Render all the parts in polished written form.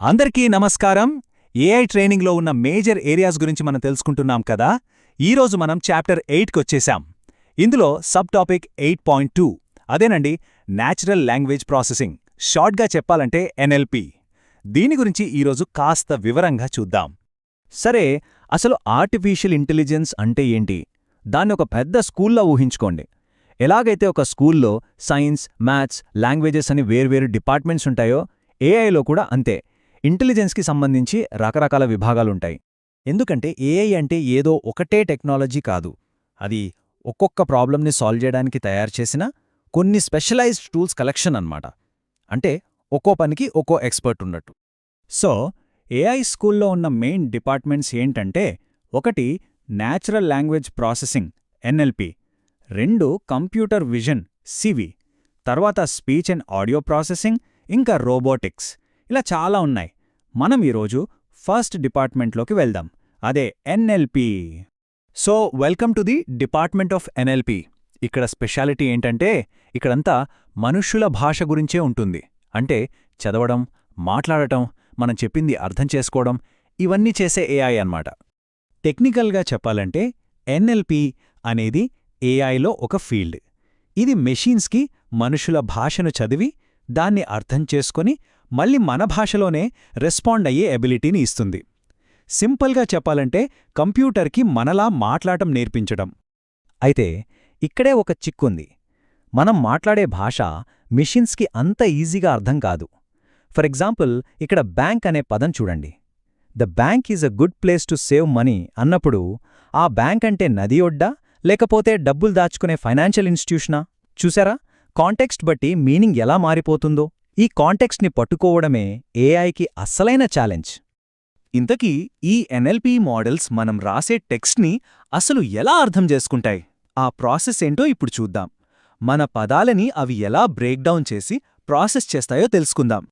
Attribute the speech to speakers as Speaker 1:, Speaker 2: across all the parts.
Speaker 1: అందరికీ నమస్కారం. ఏఐ ట్రైనింగ్లో ఉన్న మేజర్ ఏరియాస్ గురించి మనం తెలుసుకుంటున్నాం కదా. ఈరోజు మనం చాప్టర్ 8కొచ్చేశాం. ఇందులో సబ్ టాపిక్ 8.2 అదేనండి, న్యాచురల్ లాంగ్వేజ్ ప్రాసెసింగ్, షార్ట్గా చెప్పాలంటే ఎన్ఎల్పి. దీని గురించి ఈరోజు కాస్త వివరంగా చూద్దాం.
Speaker 2: సరే, అసలు ఆర్టిఫిషియల్ ఇంటెలిజెన్స్ అంటే ఏంటి? దాన్ని ఒక పెద్ద స్కూల్లా ఊహించుకోండి. ఎలాగైతే ఒక స్కూల్లో సైన్స్, మ్యాథ్స్, లాంగ్వేజెస్ అని వేర్వేరు డిపార్ట్మెంట్స్ ఉంటాయో, ఏఐలో కూడా అంతే. ఇంటెలిజెన్స్కి సంబంధించి రకరకాల విభాగాలుంటాయి. ఎందుకంటే ఏఐ అంటే ఏదో ఒకటే టెక్నాలజీ కాదు. అది ఒక్కొక్క ప్రాబ్లమ్ని సాల్వ్ చేయడానికి తయారు చేసిన కొన్ని స్పెషలైజ్డ్ టూల్స్ కలెక్షన్ అన్నమాట. అంటే ఒక్కో పనికి ఒక్కో ఎక్స్పర్ట్ ఉన్నట్టు.
Speaker 1: సో ఏఐ స్కూల్లో ఉన్న మెయిన్ డిపార్ట్మెంట్స్ ఏంటంటే, ఒకటి న్యాచురల్ లాంగ్వేజ్ ప్రాసెసింగ్ ఎన్ఎల్పి, రెండు కంప్యూటర్ విజన్ సివి, తర్వాత స్పీచ్ అండ్ ఆడియో ప్రాసెసింగ్, ఇంకా రోబోటిక్స్. ఇలా చాలా ఉన్నాయి. మనం ఈరోజు ఫస్ట్ డిపార్ట్మెంట్లోకి వెళ్దాం, అదే NLP. So welcome to the department of NLP. ఇక్కడ స్పెషాలిటీ ఏంటంటే, ఇక్కడంతా మనుష్యుల భాష గురించే ఉంటుంది. అంటే చదవడం, మాట్లాడటం, మనం చెప్పింది అర్థం చేసుకోవడం, ఇవన్నీ చేసే ఏఐ అన్నమాట. టెక్నికల్గా చెప్పాలంటే ఎన్ఎల్పి అనేది ఏఐలో ఒక ఫీల్డ్. ఇది మెషీన్స్కి మనుషుల భాషను చదివి దాన్ని అర్థం చేసుకొని మళ్ళీ మన భాషలోనే రెస్పాండ్ అయ్యే ఎబిలిటీని ఇస్తుంది. సింపుల్గా చెప్పాలంటే కంప్యూటర్కి మనలా మాట్లాడటం నేర్పించడం.
Speaker 2: అయితే ఇక్కడే ఒక చిక్కుంది. మనం మాట్లాడే భాష మిషన్స్కి అంత ఈజీగా అర్థం కాదు. ఫర్ ఎగ్జాంపుల్, ఇక్కడ బ్యాంక్ అనే పదం చూడండి. The bank is a good place to save money అన్నప్పుడు ఆ బ్యాంక్ అంటే నది ఒడ్డా లేకపోతే డబ్బులు దాచుకునే ఫైనాన్షియల్ ఇన్స్టిట్యూషనా? చూసారా, కాంటెక్స్ట్ బట్టి మీనింగ్ ఎలా మారిపోతుందో. ఈ కాంటెక్స్ట్ని పట్టుకోవడమే ఏఐకి అస్సలైన ఛాలెంజ్.
Speaker 1: ఇంతకీ ఈ ఎన్ఎల్పి మోడల్స్ మనం రాసే టెక్స్ట్ని అసలు ఎలా అర్థం చేసుకుంటాయి? ఆ ప్రాసెస్ ఏంటో ఇప్పుడు చూద్దాం. మన పదాలని అవి ఎలా బ్రేక్డౌన్ చేసి ప్రాసెస్ చేస్తాయో తెలుసుకుందాం.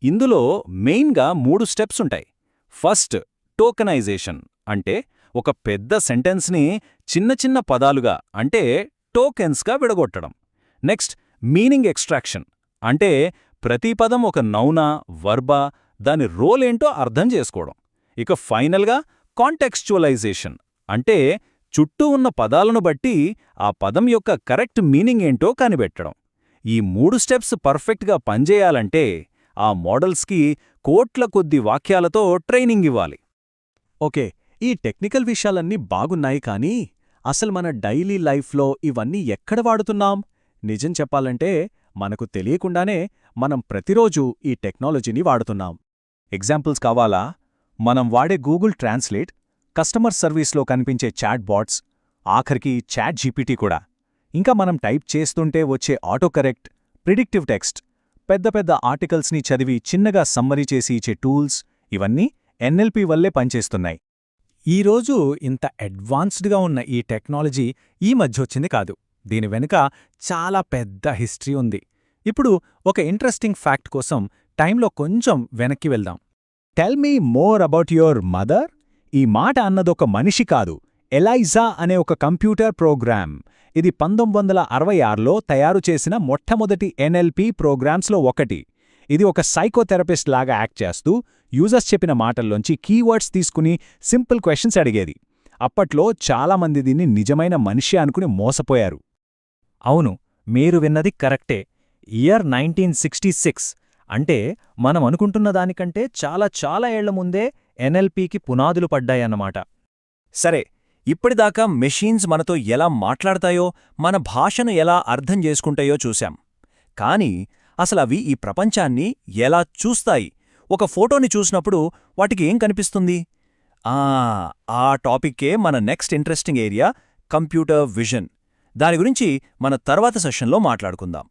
Speaker 1: ఇందులో మెయిన్గా 3 స్టెప్స్ ఉంటాయి. ఫస్ట్, టోకెనైజేషన్, అంటే ఒక పెద్ద సెంటెన్స్ని చిన్న చిన్న పదాలుగా అంటే టోకెన్స్గా విడగొట్టడం. నెక్స్ట్, మీనింగ్ ఎక్స్ట్రాక్షన్, అంటే ప్రతి పదం ఒక నౌనా, వర్బా, దాని రోల్ ఏంటో అర్థం చేసుకోవడం. ఇక ఫైనల్గా కాంటెక్స్చువలైజేషన్, అంటే చుట్టూ ఉన్న పదాలను బట్టి ఆ పదం యొక్క కరెక్ట్ మీనింగ్ ఏంటో కనిపెట్టడం. ఈ 3 స్టెప్స్ పర్ఫెక్ట్గా పనిచేయాలంటే ఆ మోడల్స్కి కోట్ల కొద్ది వాక్యాలతో ట్రైనింగ్ ఇవ్వాలి.
Speaker 2: ఓకే, ఈ టెక్నికల్ విషయాలన్నీ బాగున్నాయి, కానీ అసలు మన డైలీ లైఫ్లో ఇవన్నీ ఎక్కడ వాడుతున్నాం? నిజం చెప్పాలంటే మనకు తెలియకుండానే మనం ప్రతిరోజూ ఈ టెక్నాలజీని వాడుతున్నాం.
Speaker 1: ఎగ్జాంపుల్స్ కావాలా? మనం వాడే గూగుల్ ట్రాన్స్లేట్, కస్టమర్ సర్వీస్లో కనిపించే చాట్ బాట్స్, ఆఖరికి చాట్ జీపీటీ కూడా. ఇంకా మనం టైప్ చేస్తుంటే వచ్చే ఆటో కరెక్ట్, ప్రిడిక్టివ్ టెక్స్ట్, పెద్ద పెద్ద ఆర్టికల్స్ని చదివి చిన్నగా సమ్మరీ చేసి ఇచ్చే టూల్స్, ఇవన్నీ ఎన్ఎల్పి వల్లే పనిచేస్తున్నాయి.
Speaker 2: ఈరోజు ఇంత అడ్వాన్స్డ్గా ఉన్న ఈ టెక్నాలజీ ఈ మధ్యొచ్చింది కాదు. దీని వెనుక చాలా పెద్ద హిస్టరీ ఉంది. ఇప్పుడు ఒక ఇంట్రెస్టింగ్ ఫ్యాక్ట్ కోసం టైంలో కొంచెం వెనక్కి వెళ్దాం.
Speaker 1: Tell me more about your mother. ఈ మాట అన్నదొక మనిషి కాదు, ఎలైజా అనే ఒక కంప్యూటర్ ప్రోగ్రామ్. ఇది 1966లో తయారు చేసిన మొట్టమొదటి ఎన్ఎల్పి ప్రోగ్రామ్స్లో ఒకటి. ఇది ఒక సైకోథెరపిస్ట్ లాగా యాక్ట్ చేస్తూ యూజర్స్ చెప్పిన మాటల్లోంచి కీవర్డ్స్ తీసుకుని సింపుల్ క్వశ్చన్స్ అడిగేది. అప్పట్లో చాలామంది దీన్ని నిజమైన మనిషి అనుకుని మోసపోయారు.
Speaker 2: అవును, మీరు విన్నది కరెక్టే. ఇయర్ 1966 అంటే మనం అనుకుంటున్న దానికంటే చాలా చాలా ఏళ్ల ముందే ఎన్ఎల్పికి పునాదులు పడ్డాయన్నమాట.
Speaker 1: సరే, ఇప్పటిదాకా మెషీన్స్ మనతో ఎలా మాట్లాడతాయో, మన భాషను ఎలా అర్థం చేసుకుంటాయో చూశాం. కానీ అసలవి ఈ ప్రపంచాన్ని ఎలా చూస్తాయి? ఒక ఫోటోని చూసినప్పుడు వాటికి ఏం కనిపిస్తుంది? ఆ టాపిక్కే మన next interesting area, computer vision. దాని గురించి మన తర్వాత సెషన్లో మాట్లాడుకుందాం.